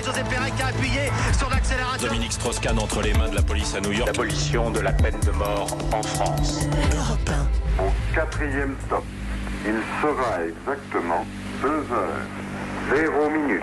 José Pérez qui a appuyé sur l'accélérateur. Dominique Strauss-Kahn entre les mains de la police à New York. L'abolition de la peine de mort en France. Europe 1. Au 4e stop, il sera exactement 2h00.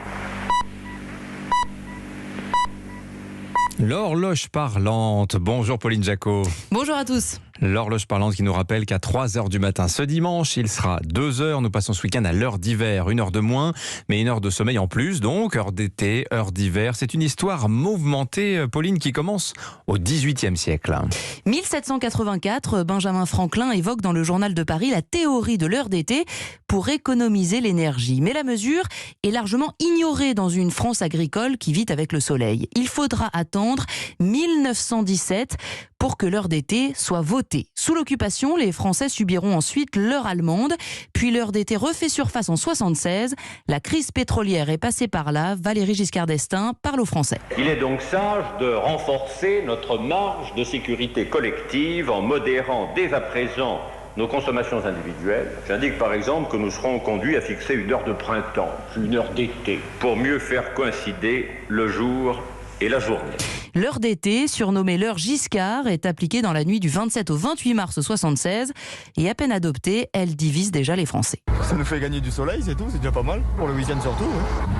L'horloge parlante. Bonjour Pauline Jacot. Bonjour à tous. L'horloge parlante qui nous rappelle qu'à 3h du matin ce dimanche, il sera 2h. Nous passons ce week-end à l'heure d'hiver. 1 heure de moins, mais 1 heure de sommeil en plus. Donc, heure d'été, heure d'hiver. C'est une histoire mouvementée, Pauline, qui commence au XVIIIe siècle. 1784, Benjamin Franklin évoque dans le Journal de Paris la théorie de l'heure d'été pour économiser l'énergie. Mais la mesure est largement ignorée dans une France agricole qui vit avec le soleil. Il faudra attendre 1917 pour que l'heure d'été soit votée. Sous l'occupation, les Français subiront ensuite l'heure allemande, puis l'heure d'été refait surface en 1976. La crise pétrolière est passée par là. Valéry Giscard d'Estaing parle aux Français. Il est donc sage de renforcer notre marge de sécurité collective en modérant dès à présent nos consommations individuelles. J'indique par exemple que nous serons conduits à fixer une heure de printemps, une heure d'été, pour mieux faire coïncider le jour et la journée. L'heure d'été, surnommée l'heure Giscard, est appliquée dans la nuit du 27 au 28 mars 1976 et à peine adoptée, elle divise déjà les Français. Ça nous fait gagner du soleil, c'est tout, c'est déjà pas mal, pour le week-end surtout.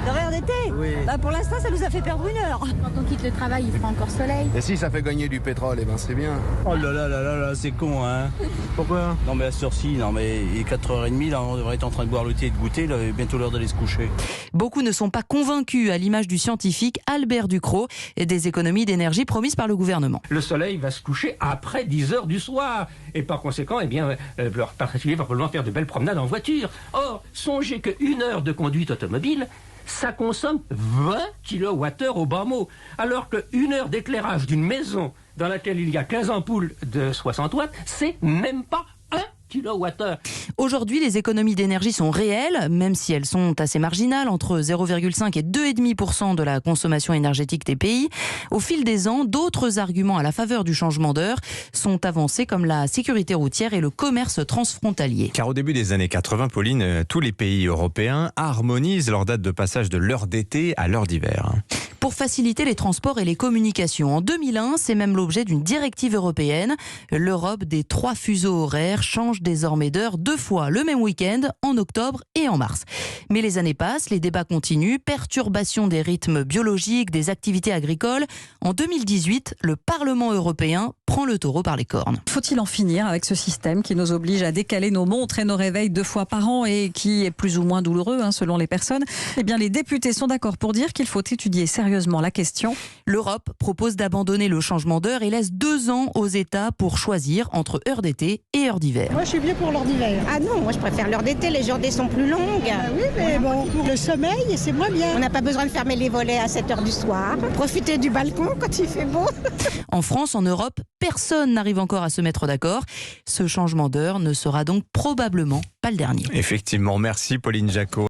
L'horaire d'été ? Oui. Pour l'instant, ça nous a fait perdre 1 heure. Quand on quitte le travail, il fera encore soleil. Et si ça fait gagner du pétrole, eh ben c'est bien. Oh là là là là là, c'est con, hein. Pourquoi ? Non mais à cette heure-ci, non mais il est 4h30, là, on devrait être en train de boire le thé et de goûter, là, et bientôt l'heure d'aller se coucher. Beaucoup ne sont pas convaincus, à l'image du scientifique Albert Ducrot, et des économies d'énergie promises par le gouvernement. Le soleil va se coucher après 10h du soir. Et par conséquent, leur particulier va probablement faire de belles promenades en voiture. Or, songez qu'1 heure de conduite automobile, ça consomme 20 kWh au bas mot. Alors qu'1 heure d'éclairage d'une maison dans laquelle il y a 15 ampoules de 60 watts, c'est même pas 1 kWh. Aujourd'hui, les économies d'énergie sont réelles, même si elles sont assez marginales, entre 0,5 et 2,5% de la consommation énergétique des pays. Au fil des ans, d'autres arguments à la faveur du changement d'heure sont avancés, comme la sécurité routière et le commerce transfrontalier. Car au début des années 80, Pauline, tous les pays européens harmonisent leur date de passage de l'heure d'été à l'heure d'hiver. Pour faciliter les transports et les communications. En 2001, c'est même l'objet d'une directive européenne. L'Europe des 3 fuseaux horaires change désormais d'heure 2 fois le même week-end, en octobre et en mars. Mais les années passent, les débats continuent, perturbation des rythmes biologiques, des activités agricoles. En 2018, le Parlement européen prend le taureau par les cornes. Faut-il en finir avec ce système qui nous oblige à décaler nos montres et nos réveils 2 fois par an et qui est plus ou moins douloureux selon les personnes ? Eh bien, les députés sont d'accord pour dire qu'il faut étudier sérieusement la question. L'Europe propose d'abandonner le changement d'heure et laisse 2 ans aux États pour choisir entre heure d'été et heure d'hiver. Moi, je suis bien pour l'heure d'hiver. Ah non, moi je préfère l'heure d'été, les journées sont plus longues. Oui, mais bon, pour le sommeil, c'est moins bien. On n'a pas besoin de fermer les volets à 7h du soir. Profiter du balcon quand il fait beau. En France, en Europe, personne n'arrive encore à se mettre d'accord. Ce changement d'heure ne sera donc probablement pas le dernier. Effectivement, merci Pauline Jacot.